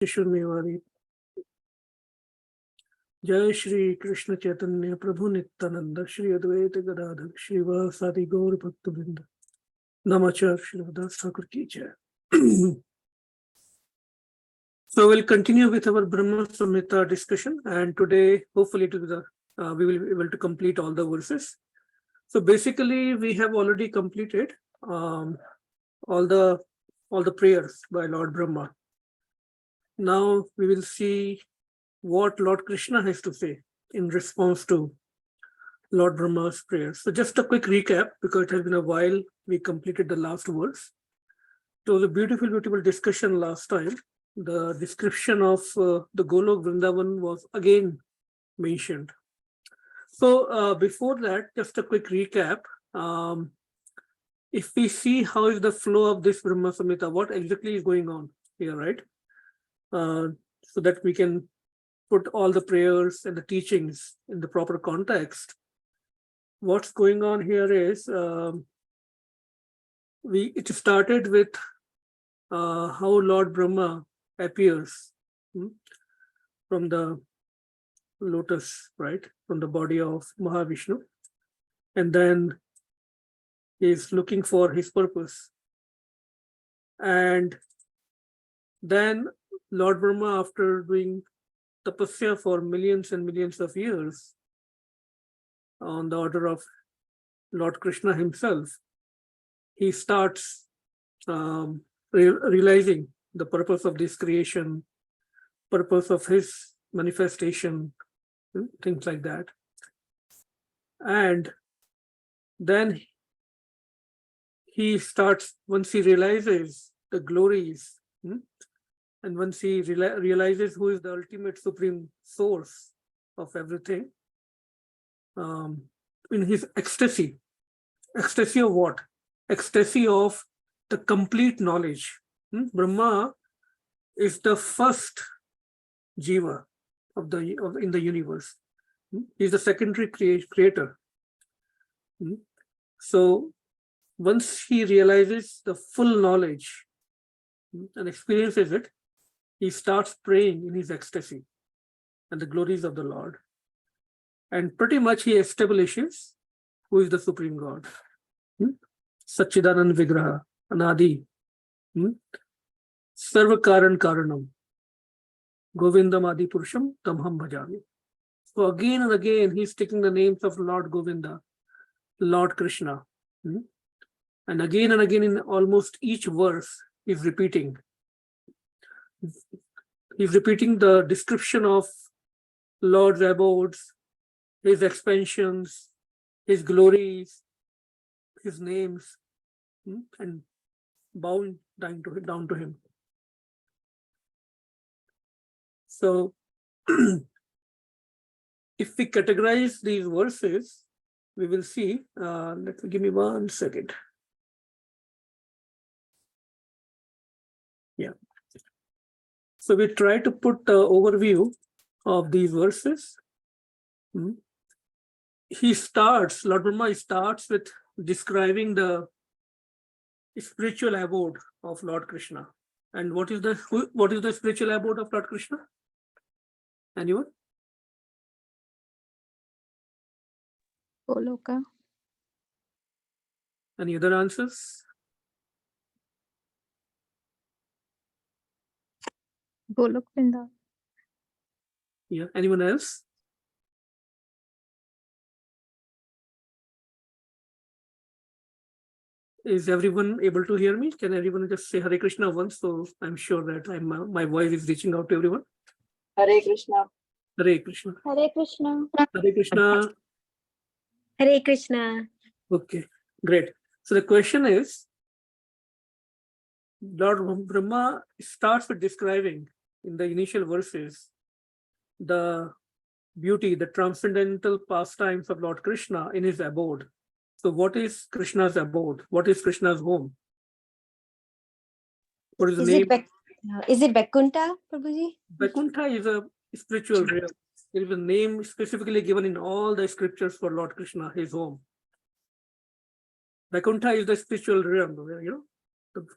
Shishunmewari. Jai Shri Krishna Chaitanya Prabhu Nityananda Shri Advaita Gadadhar Shri Vasadi Gaur Bhaktivinoda Namachar Shri Das Thakur Ki Jai. So we'll continue with our Brahma-saṁhitā discussion, and today hopefully we will be able to complete all the verses. So basically we have already completed all the prayers by Lord Brahma. Now we will see what Lord Krishna has to say in response to Lord Brahma's prayers. So just a quick recap, because it has been a while we completed the last verse. It was a beautiful discussion last time. The description of the Golok Vrindavan was again mentioned. So before that, just a quick recap. If we see how is the flow of this Brahma-saṁhitā, what exactly is going on here, right? So that we can put all the prayers and the teachings in the proper context. What's going on here is it started with how Lord Brahma appears from the lotus, right, from the body of Mahavishnu, and then he's looking for his purpose. And then Lord Brahma, after doing tapasya for millions and millions of years on the order of Lord Krishna himself, he starts realizing the purpose of this creation, purpose of his manifestation, things like that. And then he starts, once he realizes the glories, and once he realizes who is the ultimate supreme source of everything, in his ecstasy of what? Ecstasy of the complete knowledge. Brahma is the first jiva in the universe. He's the secondary creator. So once he realizes the full knowledge and experiences it, he starts praying in his ecstasy and the glories of the Lord. And pretty much he establishes who is the Supreme God. Satchidanand Vigraha, Anadi, Sarva Karan Karanam, Govindam Adi Purusham, Tamham Bhajami. So again and again, he's taking the names of Lord Govinda, Lord Krishna. And again in almost each verse, he's repeating the description of Lord's abodes, his expansions, his glories, his names, and bowing down to him. So if we categorize these verses, we will see, give me 1 second. Yeah. So we try to put the overview of these verses. Lord Brahma starts with describing the spiritual abode of Lord Krishna. And what is the spiritual abode of Lord Krishna? Anyone? Goloka. Any other answers? Golok Vrindavan. Yeah. Anyone else? Is everyone able to hear me? Can everyone just say Hare Krishna once, so I'm sure that my voice is reaching out to everyone? Hare Krishna. Hare Krishna. Hare Krishna. Hare Krishna. Hare Krishna. Okay, great. So the question is, Lord Brahma starts with describing in the initial verses the beauty, the transcendental pastimes of Lord Krishna in his abode. So what is Krishna's abode? What is Krishna's home? What is the name? Is it Vaikuntha, Prabhuji? Vaikuntha is a spiritual realm. There is a name specifically given in all the scriptures for Lord Krishna, his home. Vaikuntha is the spiritual realm,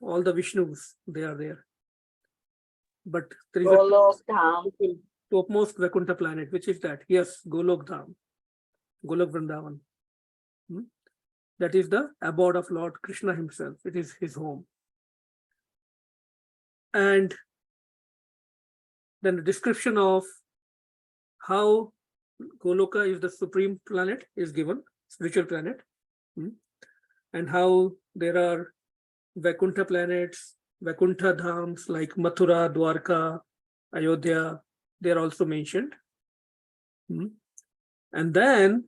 all the Vishnus, they are there. but there is Golok Dham. a topmost Vaikuntha planet. Which is that? Yes, Golok Dham, Golok Vrindavan. That is the abode of Lord Krishna himself. It is his home. And then the description of how Goloka is the supreme planet is given, spiritual planet, and how there are Vaikuntha planets, Vaikuntha dhams like Mathura, Dwarka, Ayodhya, they are also mentioned. And then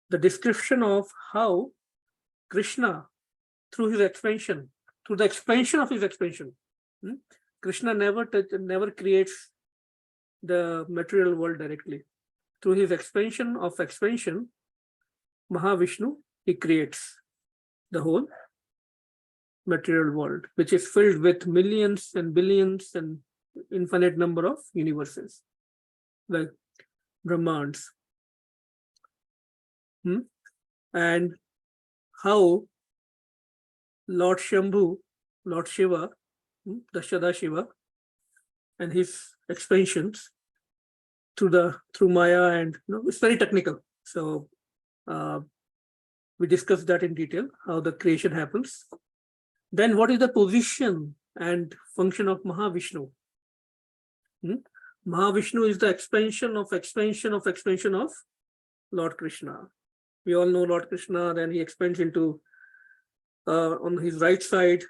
the description of how Krishna, through his expansion, through the expansion of his expansion, Krishna never creates the material world directly. Through his expansion, Mahavishnu, he creates the whole material world, which is filled with millions and billions and infinite number of universes, like Brahmands. And how Lord Shambhu, Lord Shiva, the Shadashiva, and his expansions through Maya, and it's very technical. So we discussed that in detail, how the creation happens. Then what is the position and function of Mahavishnu? Mahavishnu is the expansion of Lord Krishna. We all know Lord Krishna, then he expands into, on his right side,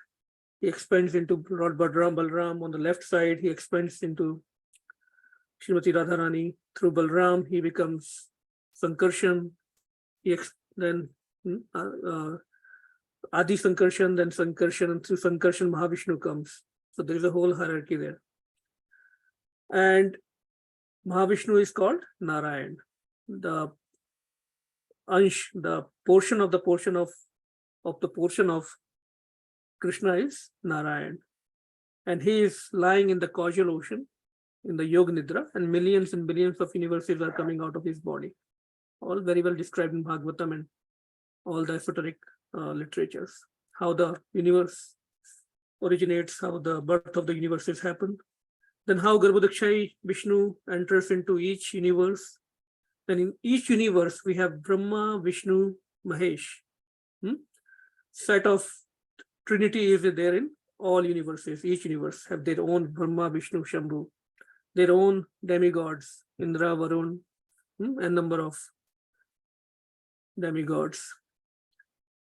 he expands into Lord Balram. On the left side, he expands into Srimati Radharani. Through Balram, he becomes Sankarshan. Then Adi Sankarshan, then Sankarshan, and through Sankarshan, Mahavishnu comes. So there is a whole hierarchy there. And Mahavishnu is called Narayan. The Ansh, the portion of Krishna is Narayan. And he is lying in the causal ocean, in the Yoga Nidra, and millions and billions of universes are coming out of his body. All very well described in Bhagavatam and all the esoteric literatures. How the universe originates, how the birth of the universes happen. Then how Garbhodakshayi Vishnu enters into each universe. Then in each universe, we have Brahma, Vishnu, Mahesh. Set of Trinity is there in all universes. Each universe have their own Brahma, Vishnu, Shambhu, their own demigods, Indra, Varun, and number of demigods.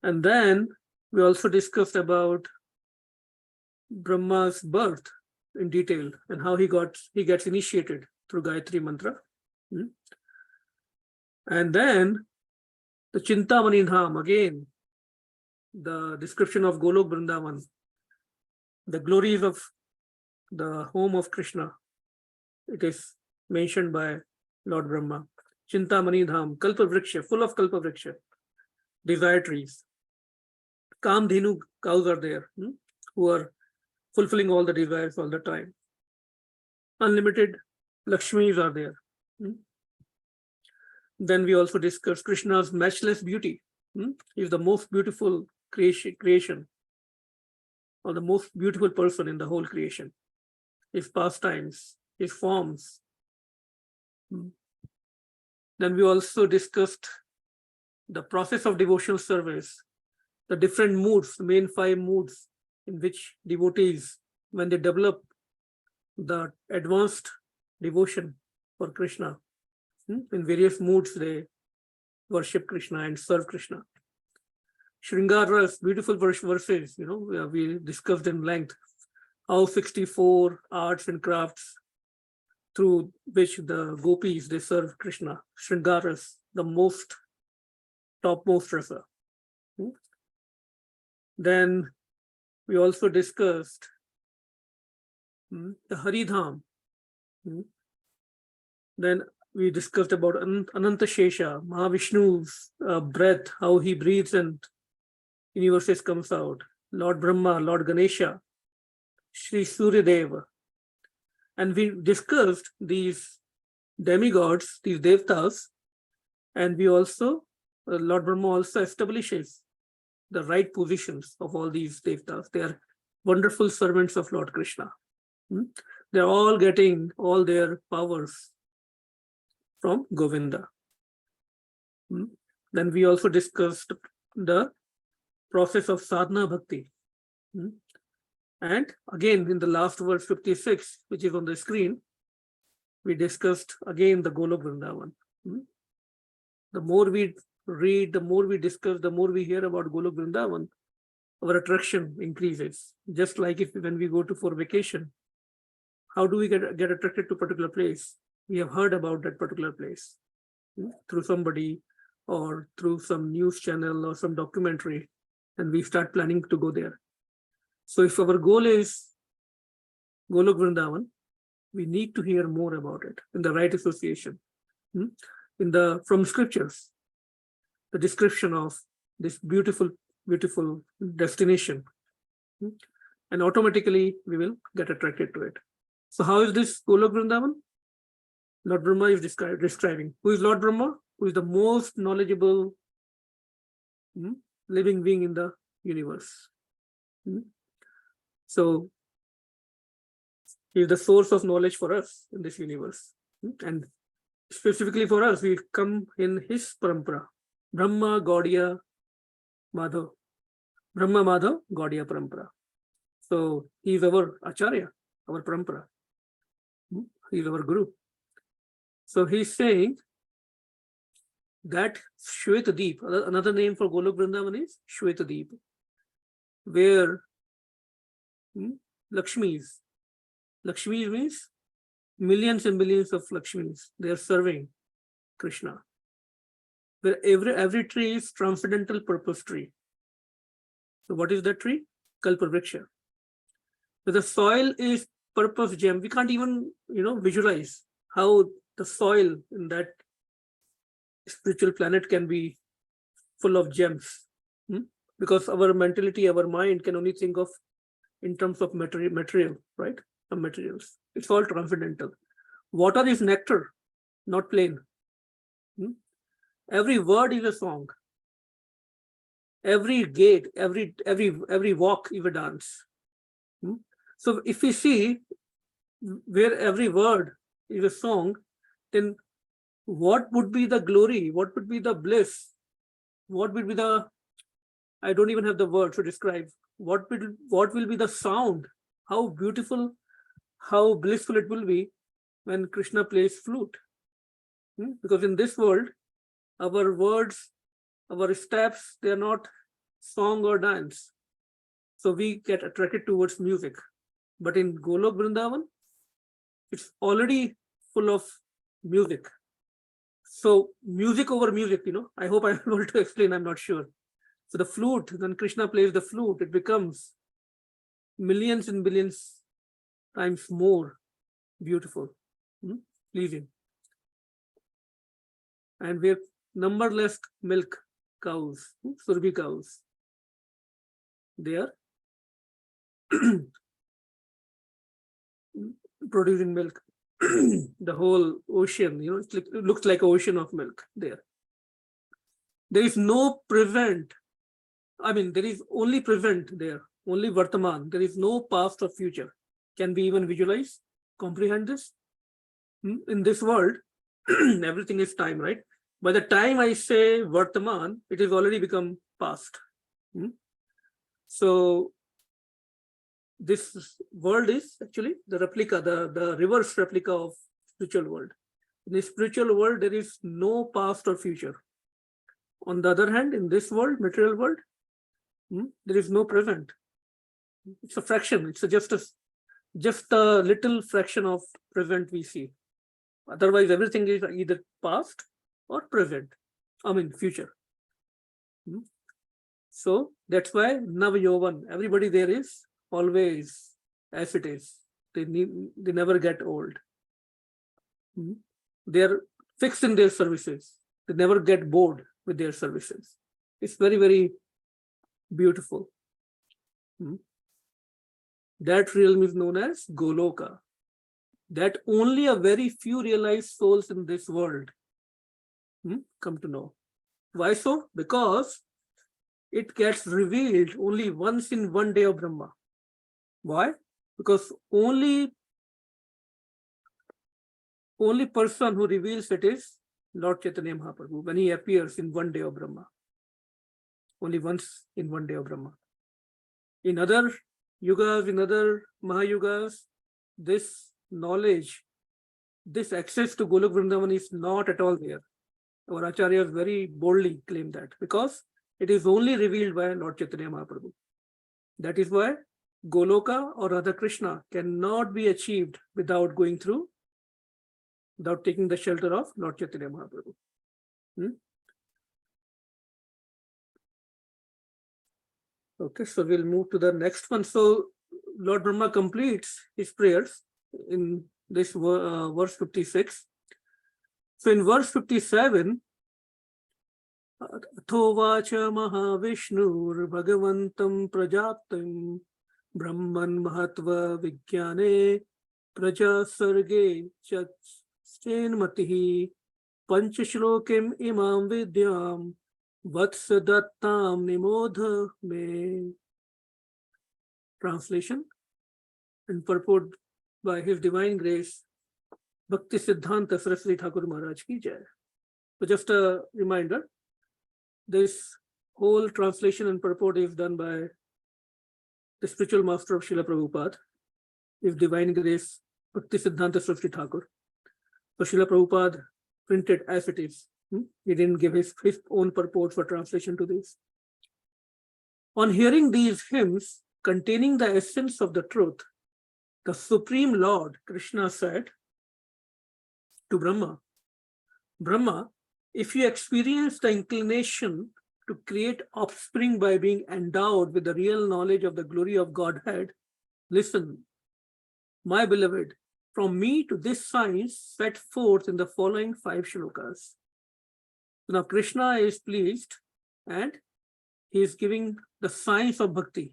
And then we also discussed about Brahma's birth in detail and how he gets initiated through Gayatri Mantra. And then the Chintamani Dham, again, the description of Golok Vrindavan, the glories of the home of Krishna. It is mentioned by Lord Brahma. Chintamani Dham, Kalpa Vriksha, full of Kalpa Vriksha, desire trees. Kamdhenu cows are there, who are fulfilling all the desires all the time. Unlimited Lakshmis are there. Then we also discussed Krishna's matchless beauty. He is the most beautiful creation, or the most beautiful person in the whole creation. His pastimes, his forms. Then we also discussed the process of devotional service, the different moods, the main 5 moods in which devotees, when they develop the advanced devotion for Krishna, in various moods they worship Krishna and serve Krishna. Shringara's beautiful verses, we discussed in length how 64 arts and crafts through which the gopis, they serve Krishna. Shringara's the topmost rasa. Then we also discussed the Haridham. Then we discussed about Ananta Shesha, Mahavishnu's breath, how he breathes and universes comes out. Lord Brahma, Lord Ganesha, Sri Suryadeva. And we discussed these demigods, these devtas, and we also, Lord Brahma also establishes the right positions of all these devtas. They are wonderful servants of Lord Krishna. They're all getting all their powers from Govinda. Then we also discussed the process of sadhana bhakti. And again, in the last verse 56, which is on the screen, we discussed again the Golok Vrindavan. The more we read, the more we discuss, the more we hear about Golok Vrindavan, our attraction increases. Just like when we go for vacation, how do we get attracted to a particular place? We have heard about that particular place through somebody or through some news channel or some documentary, and we start planning to go there. So if our goal is Golok Vrindavan, we need to hear more about it in the right association. From scriptures, the description of this beautiful, beautiful destination. And automatically we will get attracted to it. So how is this Golok Vrindavan? Lord Brahma is describing. Who is Lord Brahma? Who is the most knowledgeable living being in the universe. So he is the source of knowledge for us in this universe. And specifically for us, we come in his parampara. Brahma, Gaudiya, Madhav. Brahma, Madhav, Gaudiya parampara. So he is our Acharya, our parampara. He is our Guru. So he's saying that Shweta-deep, another name for Golok Vrindavan is Shweta-deep, where Lakshmis means millions and millions of Lakshmis. They are serving Krishna. Where every tree is transcendental purpose tree. So what is that tree? Kalpavriksha. So the soil is purpose gem. We can't even visualize how the soil in that spiritual planet can be full of gems. Because our mentality, our mind can only think of in terms of material, right? Some materials. It's all transcendental. Water is nectar, not plain. Every word is a song. Every gate, every walk is a dance. So if we see where every word is a song, then what would be the glory? What would be the bliss? What would be the, I don't even have the word to describe. What will be the sound? How beautiful, how blissful it will be when Krishna plays flute. Because in this world, our words, our steps, they are not song or dance. So we get attracted towards music. But in Golok Vrindavan, it's already full of music. So music over music, I hope I'm able to explain, I'm not sure. So the flute, when Krishna plays the flute, it becomes millions and billions times more beautiful, pleasing. And we're numberless milk cows, Surbi cows. They are producing milk. The whole ocean, it looks like an ocean of milk there. There is no present. There is only present there, only Vartaman. There is no past or future. Can we even visualize, comprehend this? In this world, everything is time, right? By the time I say Vartaman, it has already become past. So this world is actually the replica, the reverse replica of spiritual world. In the spiritual world, there is no past or future. On the other hand, in this world, material world, there is no present. It's a fraction. It's just a little fraction of present we see. Otherwise, everything is either past or present. Future. So that's why Navayovan, everybody there is always as it is. They never get old. They're fixed in their services. They never get bored with their services. It's very, very beautiful. That realm is known as Goloka. That only a very few realized souls in this world come to know. Why so? Because it gets revealed only once in one day of Brahma. Why? Because only only person who reveals it is Lord Chaitanya Mahaprabhu when he appears in one day of Brahma. Only once in one day of Brahma. In other yugas, in other Mahayugas, this knowledge, this access to Golok Vrindavan is not at all there. Our Acharyas very boldly claim that because it is only revealed by Lord Chaitanya Mahaprabhu. That is why Goloka or Radha Krishna cannot be achieved without going through, without taking the shelter of Lord Chaitanya Mahaprabhu. Okay, so we'll move to the next one. So Lord Brahma completes his prayers in this verse 56. So in verse 57, Athovacha Mahavishnur Bhagavantam Prajaptam Brahman Mahatva Vijnane Praja Sarge Chenmatihi Panchashlokim Imam Vidyam Vatsadattam Nimodha Me. Translation and purport by His Divine Grace Bhakti Siddhanta Saraswati Thakur Maharaj ki jai. So just a reminder, this whole translation and purport is done by the spiritual master of Srila Prabhupada, His Divine Grace Bhakti Siddhanta Saraswati Thakur. So Srila Prabhupada printed as it is. He didn't give his own purport for translation to this. On hearing these hymns containing the essence of the truth, the Supreme Lord Krishna said to Brahma, Brahma, if you experience the inclination to create offspring by being endowed with the real knowledge of the glory of Godhead, listen, my beloved, from me to this science set forth in the following 5 shlokas. So now Krishna is pleased and he is giving the science of bhakti,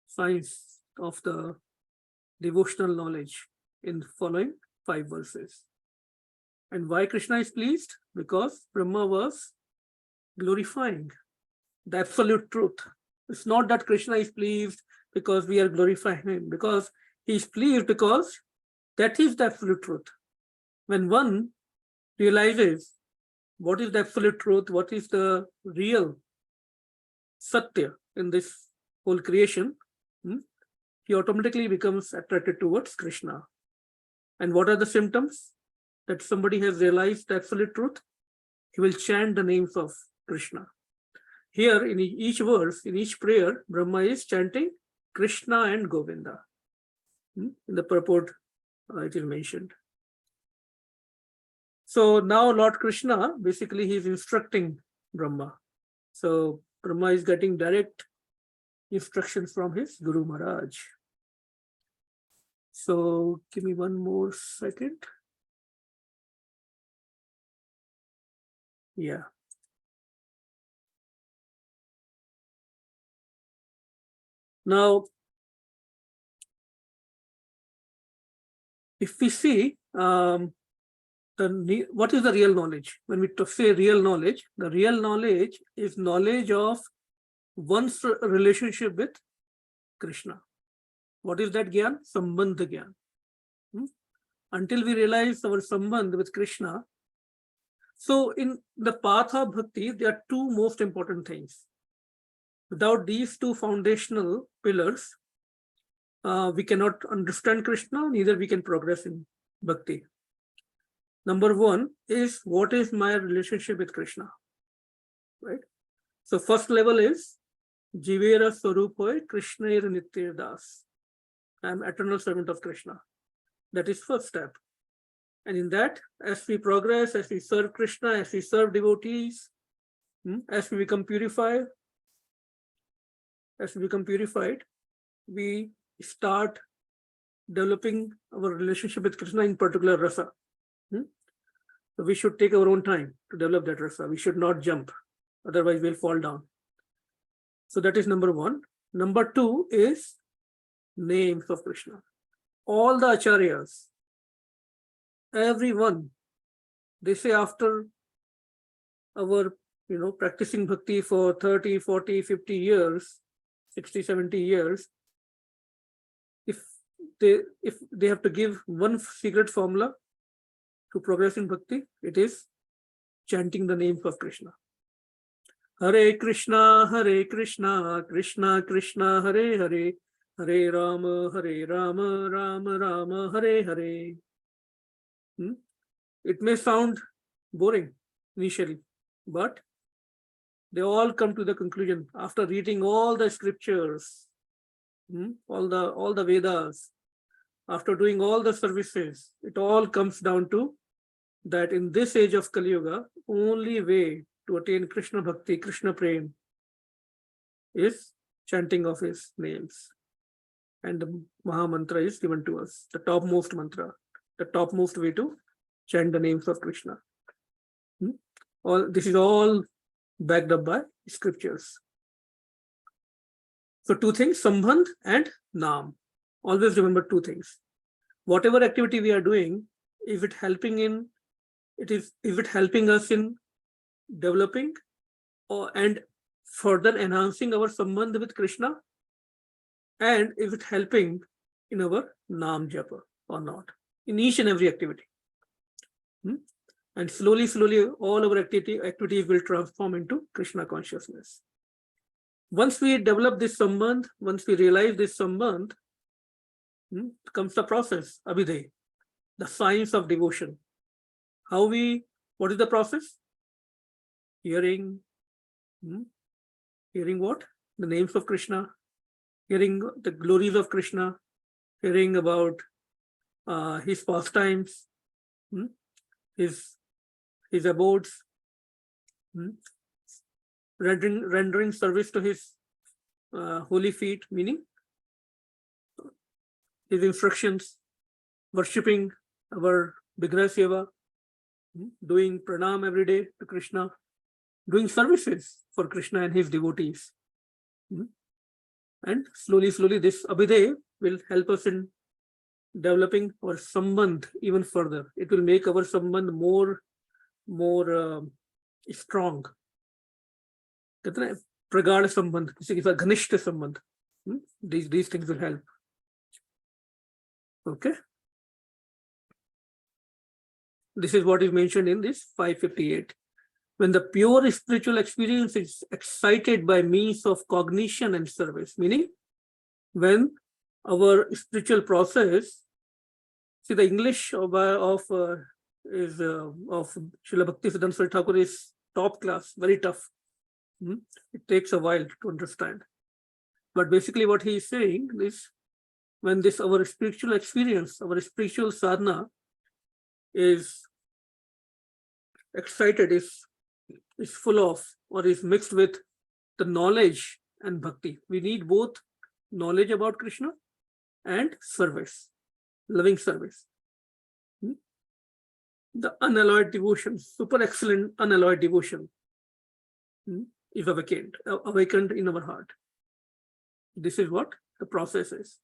science of the devotional knowledge in the following 5 verses. And why Krishna is pleased? Because Brahma was glorifying the absolute truth. It's not that Krishna is pleased because we are glorifying him, because he is pleased because that is the absolute truth. When one realizes what is the absolute truth, what is the real satya in this whole creation, he automatically becomes attracted towards Krishna. And what are the symptoms that somebody has realized the absolute truth? He will chant the names of Krishna. Here in each verse, in each prayer, Brahma is chanting Krishna and Govinda. In the purport, it is mentioned. So now Lord Krishna, basically he is instructing Brahma. So Brahma is getting direct instructions from his Guru Maharaj. So give me one more second. Yeah. Now, if we see what is the real knowledge? When we say real knowledge, the real knowledge is knowledge of one's relationship with Krishna. What is that gyan? Sambandha gyan. Until we realize our sambandh with Krishna. So in the path of bhakti, there are 2 most important things. Without these 2 foundational pillars, we cannot understand Krishna, neither we can progress in bhakti. Number 1 is, what is my relationship with Krishna? Right? So first level is Jivera Swarupoy Krishnair Nitya Das. I am eternal servant of Krishna. That is first step. And in that, as we progress, as we serve Krishna, as we serve devotees, as we become purified, we start developing our relationship with Krishna, in particular rasa. So we should take our own time to develop that rasa. We should not jump, otherwise we'll fall down. So that is number 1. Number 2 is names of Krishna. All the acharyas, everyone, they say after our practicing bhakti for 30, 40, 50 years, 60, 70 years, if if they have to give one secret formula to progress in bhakti, it is chanting the names of Krishna. Hare Krishna, Krishna Krishna, Hare Hare, Hare Rama, Rama Rama, Hare Hare. It may sound boring initially, but they all come to the conclusion after reading all the scriptures, all the Vedas, after doing all the services. It all comes down to that in this age of Kali Yuga, only way to attain Krishna Bhakti, Krishna Prem, is chanting of his names. And the Maha Mantra is given to us, the topmost mantra, the topmost way to chant the names of Krishna. This is all backed up by scriptures. So two things, Sambandh and Naam. Always remember two things. Whatever activity we are doing, is it helping us in developing and further enhancing our Sambandh with Krishna? And is it helping in our Naam Japa or not? In each and every activity. And slowly, all our activities will transform into Krishna consciousness. Once we develop this Sambandh, once we realize this Sambandh, comes the process, Abhidhay, the science of devotion. What is the process? Hearing what? The names of Krishna, hearing the glories of Krishna, hearing about his pastimes, his abodes, rendering service to his holy feet, meaning his instructions, worshipping our Vigraha Seva, doing pranam every day to Krishna, doing services for Krishna and his devotees. And slowly, this Abhidhay will help us in developing our Sambandh even further. It will make our Sambandh more strong. Pragad Sambandh, Ghanishta Sambandh. These things will help. Okay. This is what is mentioned in this 558. When the pure spiritual experience is excited by means of cognition and service, meaning when our spiritual process, see the English of Srila Bhakti Siddhanta Saraswati Thakur is top class, very tough. It takes a while to understand. But basically what he is saying is, when our spiritual experience, our spiritual sadhana is excited, is full of, or is mixed with the knowledge and bhakti. We need both knowledge about Krishna and service, loving service. The unalloyed devotion, super excellent unalloyed devotion is awakened in our heart. This is what the process is.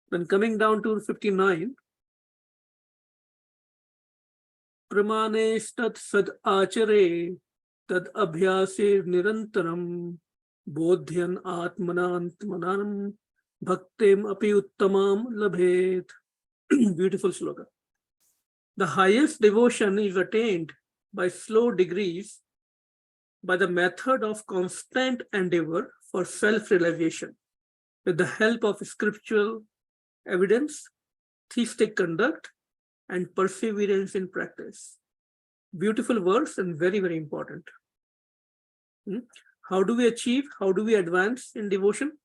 Then coming down to 59, Pramanestat sad achare tad abhyase nirantaram bodhyan atmanantmanam bhaktim api uttamam labhet. Beautiful sloka. The highest devotion is attained by slow degrees by the method of constant endeavor for self-realization with the help of scriptural evidence, theistic conduct, and perseverance in practice. Beautiful verse and very, very important. How do we advance in devotion?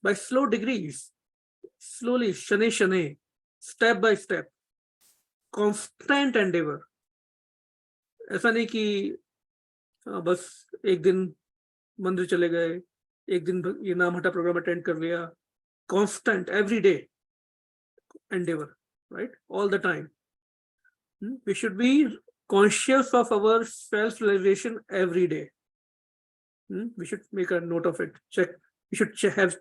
By slow degrees, slowly, shane, step by step, constant endeavor. ऐसा नहीं कि बस एक दिन मंदिर चले गए, एक दिन ये नाम हटा प्रोग्राम अटेंड कर लिया. Constant, every day endeavor, right? All the time. We should be conscious of our self-realization every day. We should make a note of it. Check. We should have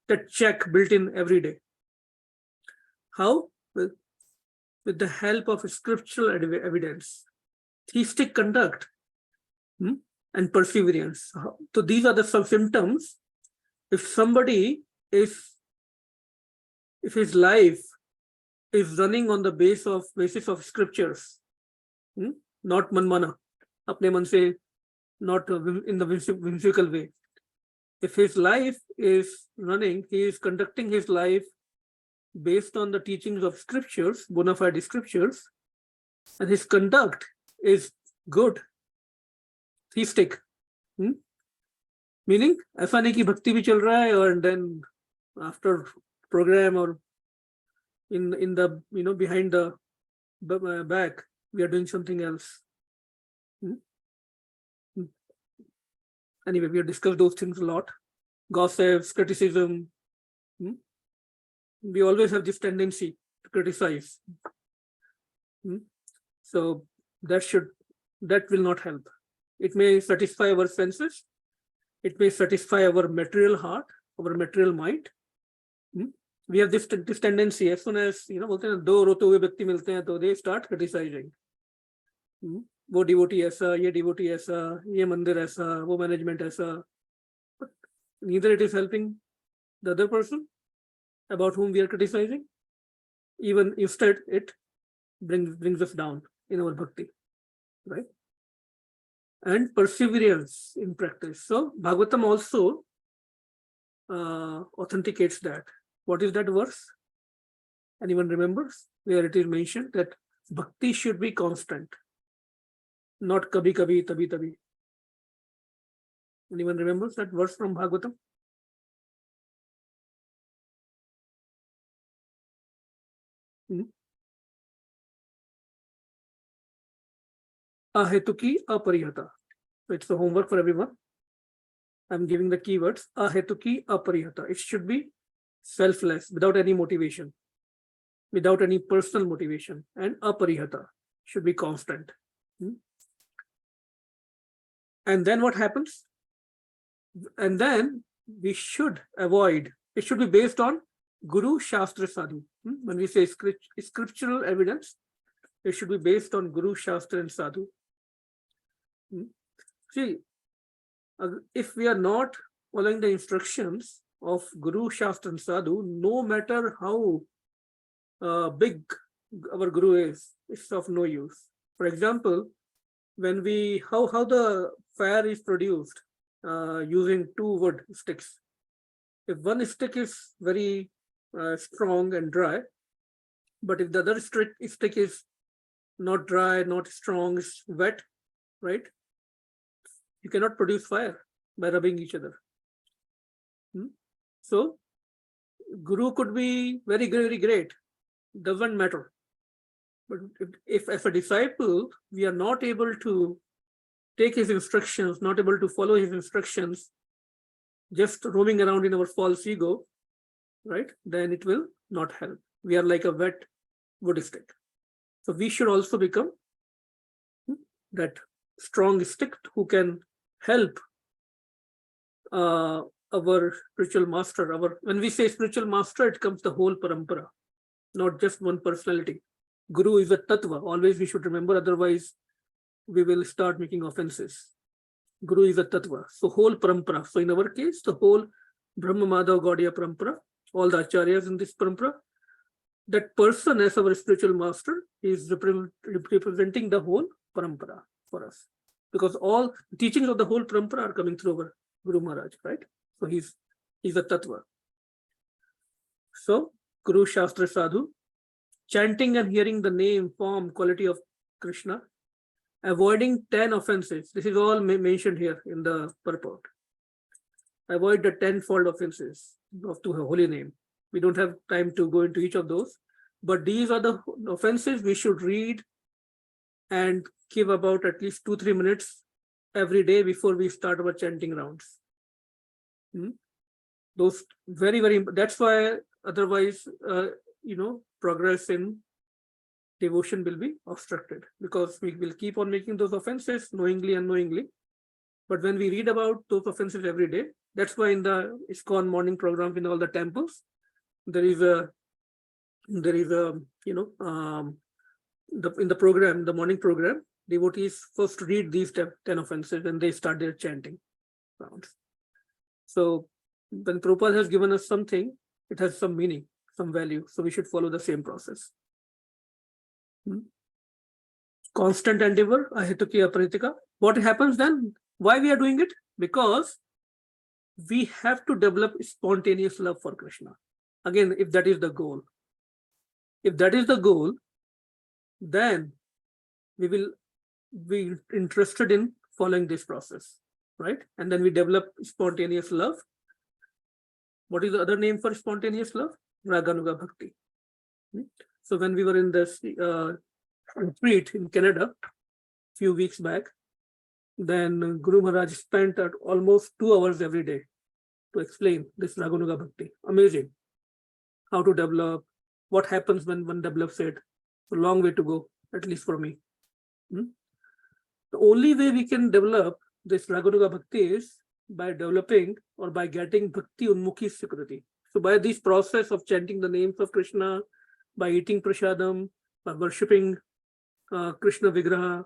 that check built in every day. How? With the help of scriptural evidence, theistic conduct, and perseverance. So these are some symptoms. If somebody is if his life is running on the basis of scriptures, not manmana, apne man se, not in the whimsical way. If his life is running, he is conducting his life based on the teachings of scriptures, bona fide scriptures, and his conduct is good, theistic. Meaning, ऐसा नहीं कि भक्ति भी चल रहा है and then after program or in the behind the back we are doing something else. Anyway, we have discussed those things a lot. Gossips, criticism. We always have this tendency to criticize. So that will not help. It may satisfy our senses. It may satisfy our material heart, our material mind. We have this tendency, as soon as बोलते हैं दो रोते हुए व्यक्ति मिलते हैं तो they start criticizing. वो डिवोटी ऐसा, ये डिवोटी ऐसा, ये मंदिर ऐसा, वो मैनेजमेंट ऐसा. But neither it is helping the other person about whom we are criticizing. Even instead, it brings us down in our bhakti, right? And perseverance in practice. So Bhagavatam also authenticates that. What is that verse? Anyone remembers where it is mentioned that bhakti should be constant, not kabhi kabhi, tabi tabi? Anyone remembers that verse from Bhagavatam? Ahetuki aparihata. So it's the homework for everyone. I'm giving the keywords. Ahetuki aparihata. It should be selfless, without any motivation, without any personal motivation, and aparihata should be constant. And then what happens? And then we should avoid, it should be based on Guru Shastra Sadhu. When we say scriptural evidence, it should be based on Guru Shastra and Sadhu. See, if we are not following the instructions of Guru Shastra and Sadhu, no matter how big our Guru is, it's of no use. For example, when how the fire is produced using 2 wood sticks. If one stick is very strong and dry, but if the other stick is not dry, not strong, it's wet, right? You cannot produce fire by rubbing each other. So Guru could be very, very great, doesn't matter. But if as a disciple, we are not able to take his instructions, not able to follow his instructions, just roaming around in our false ego, right? Then it will not help. We are like a wet wood stick. So we should also become that strong stick who can help our spiritual master. When we say spiritual master, it comes the whole parampara, not just one personality. Guru is a tattva. Always we should remember, otherwise we will start making offenses. Guru is a tattva. So whole parampara. So in our case, the whole Brahma Madhav Gaudiya parampara, all the acharyas in this parampara, that person as our spiritual master is representing the whole parampara for us. Because all teachings of the whole parampara are coming through our Guru Maharaj, right? So he's a tattva. So Guru Shastra Sadhu, chanting and hearing the name, form, quality of Krishna, avoiding 10 offenses. This is all mentioned here in the purport. Avoid the 10-fold offenses of the holy name. We don't have time to go into each of those, but these are the offenses we should read and give about at least 2-3 minutes every day before we start our chanting rounds. Those very, very, that's why otherwise, progress in devotion will be obstructed, because we will keep on making those offenses knowingly, unknowingly. But when we read about those offenses every day, that's why in the ISKCON morning programs in all the temples, there is a in the program, the morning program, devotees first read these 10 offenses and they start their chanting rounds. So when Prabhupada has given us something, it has some meaning. some value. So we should follow the same process. Constant endeavor, ahetuki aparitika. What happens then? Why we are doing it? Because we have to develop spontaneous love for Krishna. Again, if that is the goal. If that is the goal, then we will be interested in following this process, right? And then we develop spontaneous love. What is the other name for spontaneous love? Raganuga Bhakti. So when we were in this retreat in Canada a few weeks back, then Guru Maharaj spent almost 2 hours every day to explain this Raganuga Bhakti. Amazing. How to develop, what happens when one develops it. A long way to go, at least for me. The only way we can develop this Raganuga Bhakti is by developing or by getting Bhakti Unmukhi Sikriti. So by this process of chanting the names of Krishna, by eating prasadam, by worshipping Krishna Vigraha,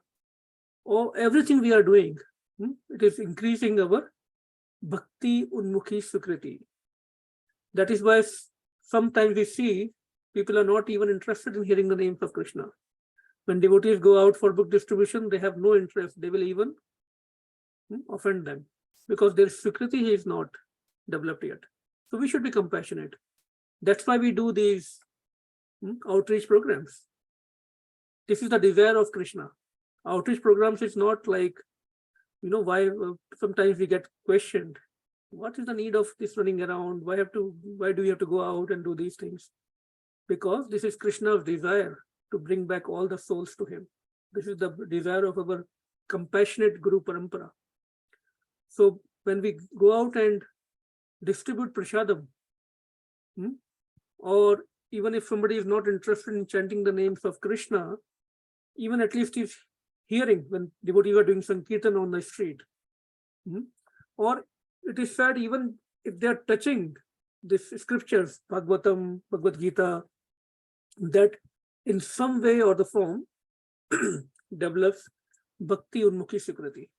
or everything we are doing, it is increasing our Bhakti Unmukhi Sikriti. That is why sometimes we see people are not even interested in hearing the names of Krishna. When devotees go out for book distribution, they have no interest. They will even offend them because their Sikriti is not developed yet. So we should be compassionate. That's why we do these outreach programs. This is the desire of Krishna. Outreach programs is not like, why sometimes we get questioned. What is the need of this running around? Why do we have to go out and do these things? Because this is Krishna's desire to bring back all the souls to him. This is the desire of our compassionate Guru Parampara. So when we go out and distribute prasadam, or even if somebody is not interested in chanting the names of Krishna, even at least he's hearing when devotees are doing Sankirtan on the street. Or it is said even if they are touching these scriptures, Bhagavatam, Bhagavad Gita, that in some way or the form develops Bhakti Unmukhi Sikriti.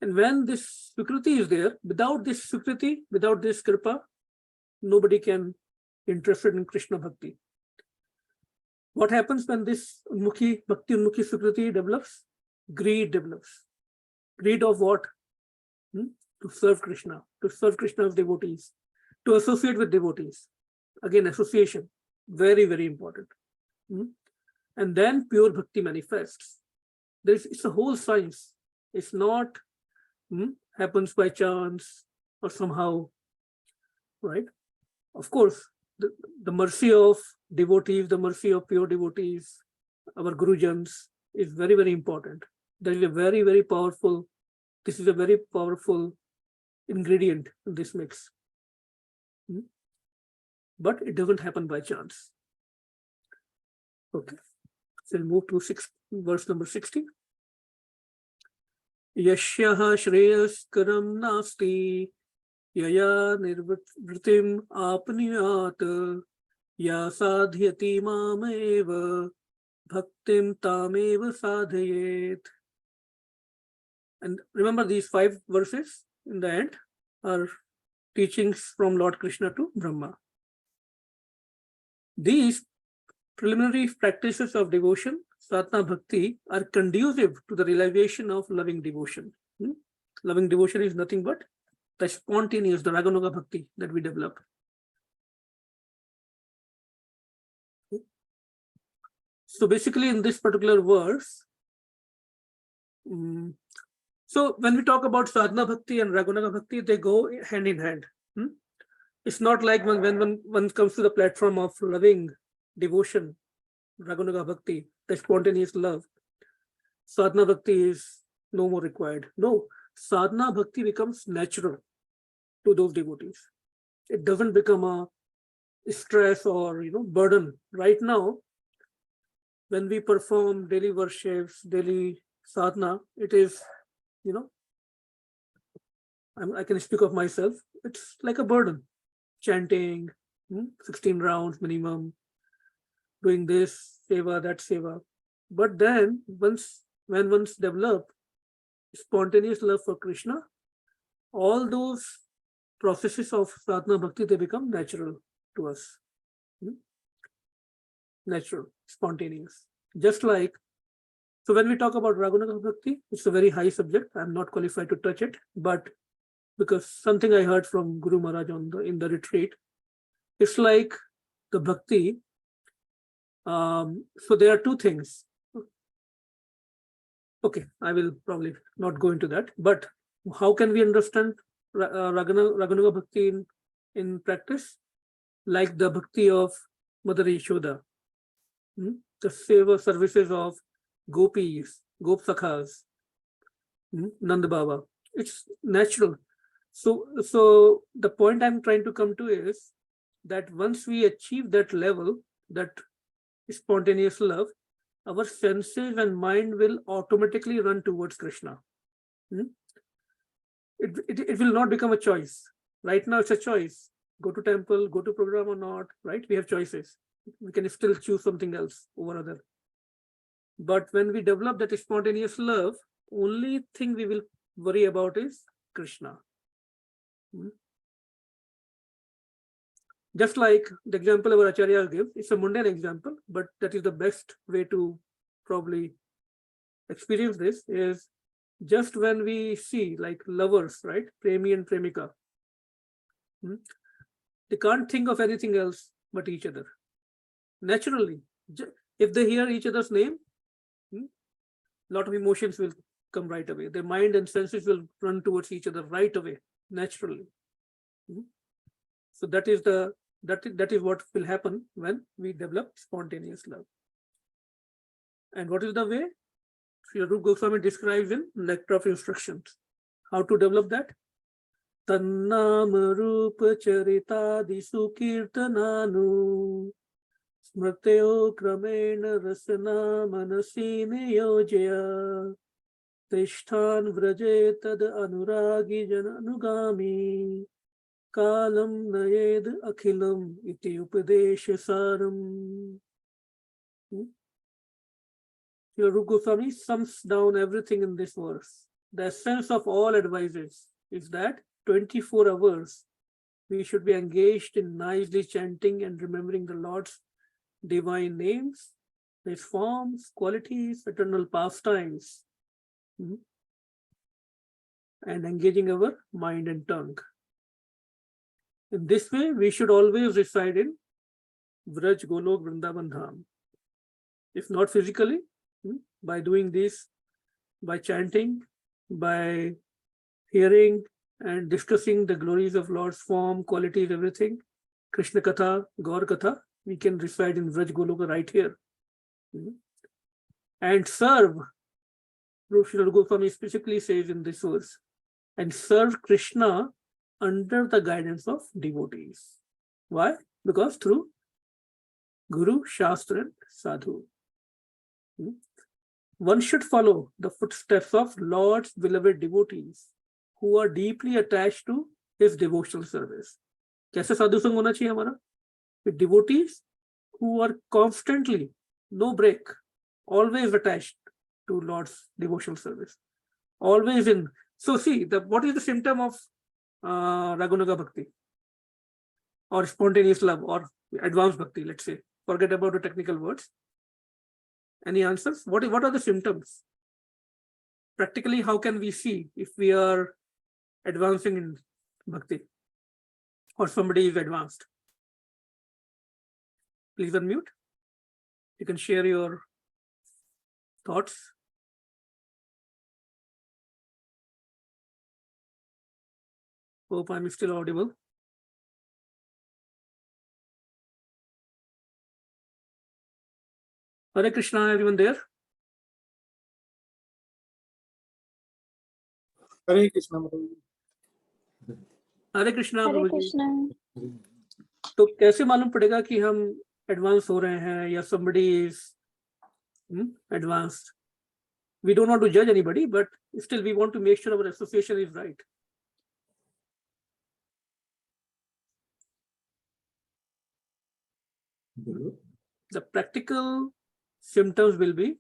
And when this Sikriti is there, without this Sikriti, without this Kripa, nobody can be interested in Krishna Bhakti. What happens when this Bhakti Unmukhi Sikriti develops? Greed develops. Greed of what? To serve Krishna, to serve Krishna's devotees, to associate with devotees. Again, association, very, very important. And then pure bhakti manifests. It's a whole science. It's not happens by chance or somehow, right? Of course, the mercy of devotees, the mercy of pure devotees, our Gurujans is very, very important. There is a very, very powerful, this is a very powerful ingredient in this mix. But it doesn't happen by chance. Okay, so we'll move to verse number 60. Yashyaha shreyaskaram nasti yaya nirvritim apniyat ya sadhyati mameva bhaktim tameva sadhayet. And remember, these 5 verses in the end are teachings from Lord Krishna to Brahma. These preliminary practices of devotion, sadhana bhakti, are conducive to the realization of loving devotion. Loving devotion is nothing but the spontaneous, the Raganuga bhakti that we develop. So basically in this particular verse, so when we talk about sadhana bhakti and Raganuga bhakti, they go hand in hand. It's not like when one comes to the platform of loving devotion, Raganuga bhakti, the spontaneous love, sadhana bhakti is no more required. No, sadhana bhakti becomes natural to those devotees. It doesn't become a stress or burden. Right now, when we perform daily worships, daily sadhana, it is, I can speak of myself, it's like a burden. Chanting, 16 rounds minimum, doing this seva, that seva. But then when one's develop spontaneous love for Krishna, all those processes of sadhana bhakti, they become natural to us. Natural, spontaneous. Just like, so when we talk about Raghunaga Bhakti, it's a very high subject. I'm not qualified to touch it, but because something I heard from Guru Maharaj in the retreat, it's like the Bhakti. So there are two things. Okay, I will probably not go into that, but how can we understand Raghunaga Bhakti in practice? Like the Bhakti of Mother Yashoda, the seva services of Gopis, Gop Sakhas, Nanda Baba. It's natural. So the point I'm trying to come to is that once we achieve that level, that spontaneous love, our senses and mind will automatically run towards Krishna. It will not become a choice. Right now it's a choice. Go to temple, go to program or not, right? We have choices. We can still choose something else over other. But when we develop that spontaneous love, only thing we will worry about is Krishna. Just like the example our Acharya gives, it's a mundane example, but that is the best way to probably experience this, is just when we see like lovers, right? Premi and Premika. They can't think of anything else but each other. Naturally, if they hear each other's name, a lot of emotions will come right away. Their mind and senses will run towards each other right away, naturally. So that is what will happen when we develop spontaneous love. And what is the way? Sri Rupa Goswami describes in Nectar of Instructions. How to develop that? Tannam Rupa Charita Disu Kirtananu Smrteo Kramena Rasana Manasi Niyojaya Tishtan Vraje Tad Anuragi Jananugami Kalam Nayed Akhilam Iti Upadesha Saram. Rupa Goswami sums down everything in this verse. The essence of all advices is that 24 hours we should be engaged in nicely chanting and remembering the Lord's divine names, his forms, qualities, eternal pastimes, and engaging our mind and tongue. In this way, we should always reside in Vraj, Golok, Vrindavan Dham. If not physically, by doing this, by chanting, by hearing and discussing the glories of Lord's form, qualities, everything, Krishna Katha, Gaur Katha, we can reside in Vraj Goloka right here. And serve, Sri Rupa Goswami specifically says in this verse, and serve Krishna under the guidance of devotees. Why? Because through Guru, Shastra, and Sadhu. One should follow the footsteps of Lord's beloved devotees who are deeply attached to his devotional service. कैसे साधु संग होना चाहिए हमारा? With devotees who are constantly, no break, always attached to Lord's devotional service. Always in. So see, what is the symptom of Raghunaga Bhakti? Or spontaneous love or advanced Bhakti, let's say. Forget about the technical words. Any answers? What are the symptoms? Practically, how can we see if we are advancing in Bhakti or somebody is advanced? Please unmute. You can share your thoughts. Hope I'm still audible. Hare Krishna, everyone there? Hare Krishna. Hare Krishna, Hare Prabhuji. Krishna. तो कैसे मालूम पड़ेगा कि हम advance हो रहे हैं या somebody is advanced? We don't want to judge anybody, but still we want to make sure our association is right. The practical symptoms will be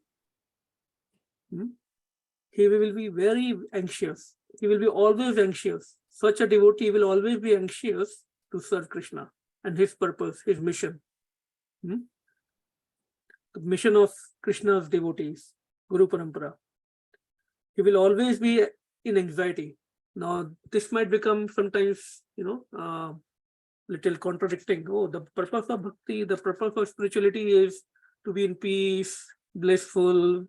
he will be very anxious. He will be always anxious. Such a devotee will always be anxious to serve Krishna. and his purpose, his mission. The mission of Krishna's devotees, Guru Parampara. He will always be in anxiety. Now, this might become sometimes, little contradicting. Oh, the purpose of bhakti, the purpose of spirituality is to be in peace, blissful,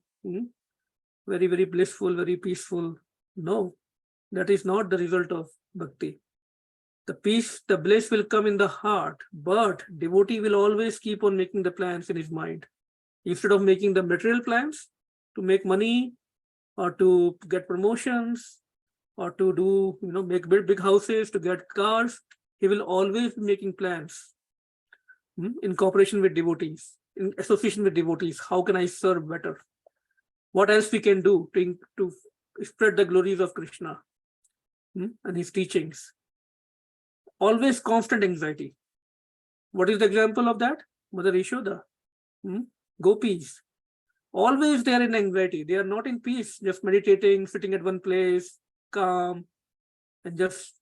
very, very blissful, very peaceful. No, that is not the result of bhakti. The peace, the bliss will come in the heart, but devotee will always keep on making the plans in his mind. Instead of making the material plans to make money or to get promotions or to do, make big houses, to get cars, he will always be making plans in cooperation with devotees, in association with devotees. How can I serve better? What else we can do to spread the glories of Krishna and his teachings? Always constant anxiety. What is the example of that? Mother Yashoda, gopis. Always they are in anxiety. They are not in peace, just meditating, sitting at one place, calm, and just,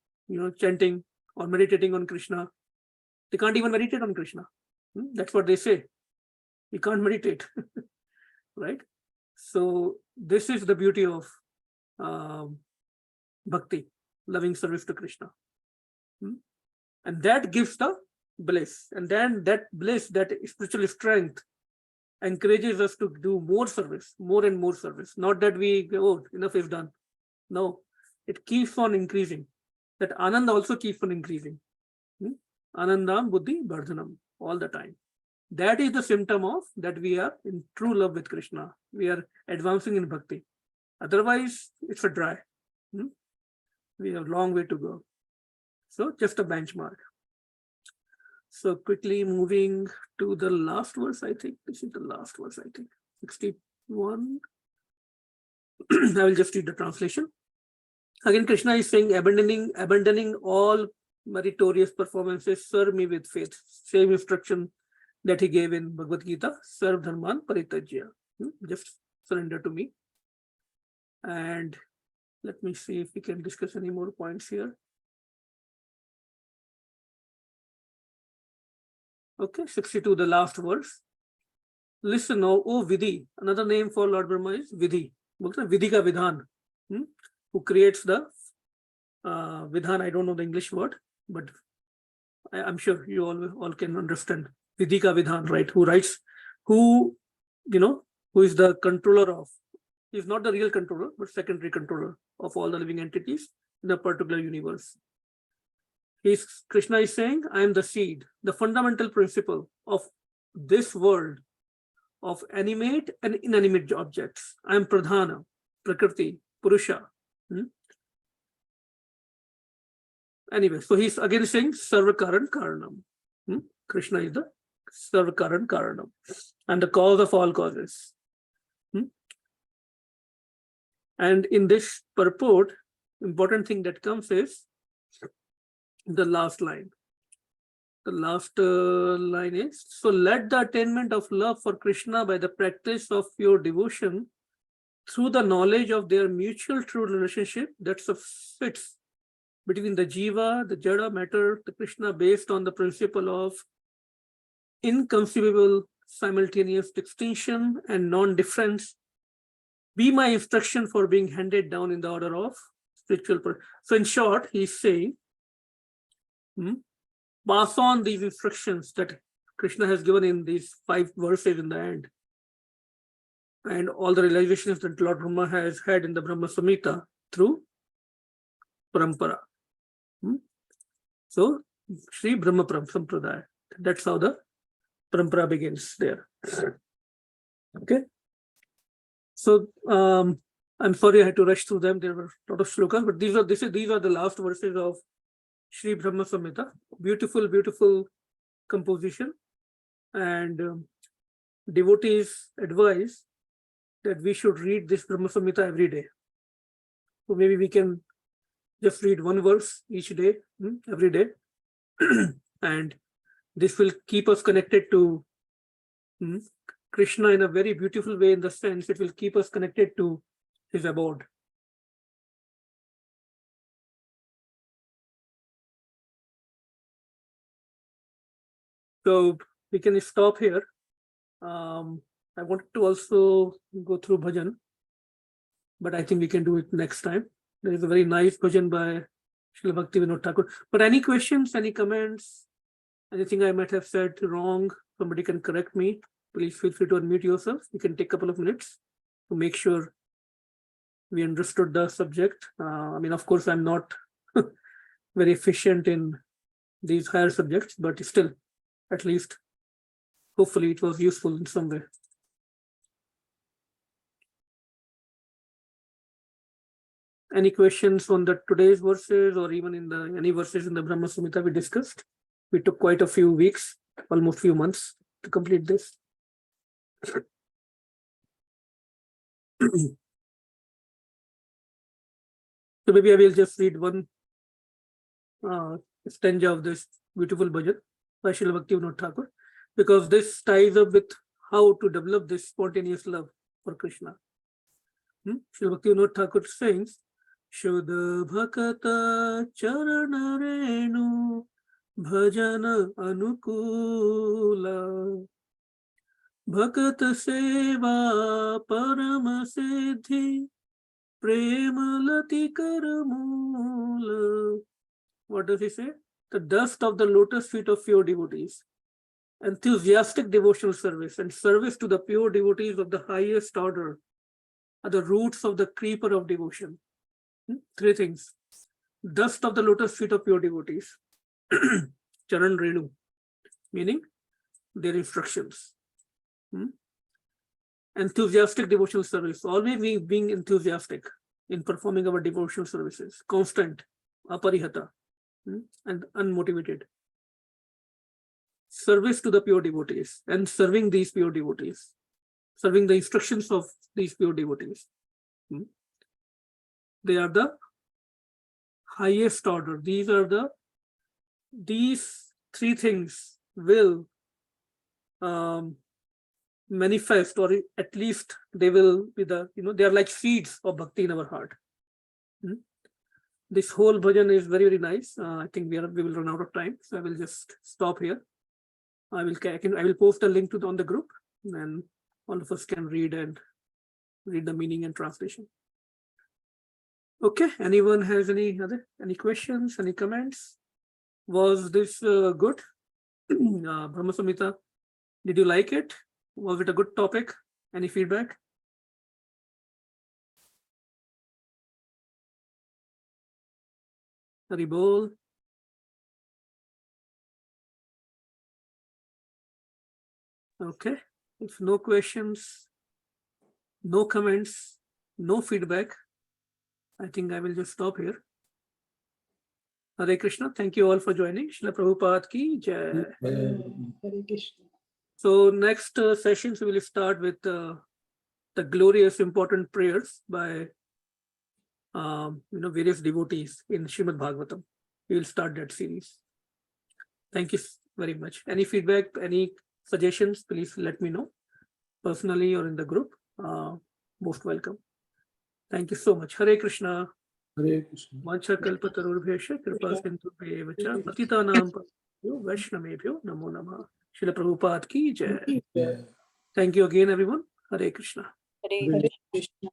chanting or meditating on Krishna. They can't even meditate on Krishna. That's what they say. You can't meditate, right? So this is the beauty of bhakti, loving service to Krishna. And that gives the bliss. And then that bliss, that spiritual strength encourages us to do more service, more and more service. Not that we go, oh, enough is done. No, it keeps on increasing. That Ananda also keeps on increasing. Anandam Buddhi Bardhanam all the time. That is the symptom of that we are in true love with Krishna. We are advancing in bhakti. Otherwise, it's a dry. We have a long way to go. So just a benchmark. So quickly moving to the last verse, I think. This is the last verse, I think. 61. I will just read the translation. Again, Krishna is saying, abandoning all meritorious performances, serve me with faith. Same instruction that he gave in Bhagavad Gita, Sarv Dharman Paritajya. Just surrender to me. And let me see if we can discuss any more points here. Okay, 62, the last verse. Listen now, O Vidhi. Another name for Lord Brahma is Vidhi. Vidhi ka Vidhan. Who creates the Vidhan? I don't know the English word, but I'm sure you all can understand. Vidhi ka Vidhan, right? Who writes, who is the controller of, he's not the real controller, but secondary controller of all the living entities in a particular universe. Krishna is saying, I am the seed, the fundamental principle of this world of animate and inanimate objects. I am Pradhana, Prakriti, Purusha. Anyway, so he's again saying Sarvakaran Karanam. Krishna is the Sarvakaran Karanam and the cause of all causes. And in this purport, important thing that comes is the last line. The last line is, so let the attainment of love for Krishna by the practice of your devotion through the knowledge of their mutual true relationship that subsists between the jiva, the jada matter, the Krishna, based on the principle of inconceivable simultaneous extinction and non-difference, be my instruction for being handed down in the order of spiritual. So in short, he's saying, pass on these instructions that Krishna has given in these 5 verses in the end, and all the realizations that Lord Brahma has had in the Brahma-saṁhitā through parampara. So Śrī brahma-saṁhitā, that's how the parampara begins there. Okay. So I'm sorry I had to rush through them. There were a lot of shlokas, but these are the last verses of Śrī brahma-saṁhitā. Beautiful, beautiful composition. And devotees advise that we should read this Brahma-saṁhitā every day. So maybe we can just read 1 verse each day, every day. And this will keep us connected to Krishna in a very beautiful way, in the sense it will keep us connected to his abode. So we can stop here. I wanted to also go through bhajan, but I think we can do it next time. There is a very nice bhajan by Śrī Bhakti Thakur. But any questions, any comments, anything I might have said wrong, somebody can correct me. Please feel free to unmute yourself. We can take a couple of minutes to make sure we understood the subject. I mean, of course, I'm not very efficient in these higher subjects, but still, at least, hopefully it was useful in some way. Any questions on the today's verses or even in the any verses in the Brahma-saṁhitā we discussed? We took quite a few weeks, almost few months to complete this. So maybe I will just read one stanza of this beautiful bhajan by Śrī Bhakti Thakur, because this ties up with how to develop this spontaneous love for Krishna. Śrī Bhakti Thakur sings, Shuddha Bhakata Charana Renu Bhajana Anukula Bhakata Seva Parama Siddhi Premalati Karamula. What does he say? The dust of the lotus feet of pure devotees, enthusiastic devotional service and service to the pure devotees of the highest order are the roots of the creeper of devotion. Three things. Dust of the lotus feet of pure devotees. Charan Renu, meaning their instructions. Enthusiastic devotional service. Always being enthusiastic in performing our devotional services. Constant, aparihata, and unmotivated. Service to the pure devotees and serving these pure devotees. Serving the instructions of these pure devotees. They are the highest order. These three things will manifest, or at least they will be the, they are like seeds of bhakti in our heart. This whole bhajan is very, very nice. I think we will run out of time, so I will just stop here. I will post a link on the group, and all of us can read the meaning and translation. Okay, anyone has any questions, any comments? Was this good? Brahma-saṁhitā, did you like it? Was it a good topic? Any feedback? Haribol. Okay, if no questions, no comments, no feedback, I think I will just stop here. Hare Krishna. Thank you all for joining. Srila Prabhupada ki jai. Hare Krishna. So next sessions we will start with the glorious important prayers by various devotees in Srimad Bhagavatam. We will start that series. Thank you very much. Any feedback, any suggestions, please let me know personally or in the group. Most welcome. Thank you so much. Hare Krishna. Hare Krishna. Vancha kalpatarubhyasya kripa sindhubhyo vacha patitanam vaishnavebhyo namo namah. Srila Prabhupada ki jai. Thank you again, everyone. Hare Krishna. Hare Krishna.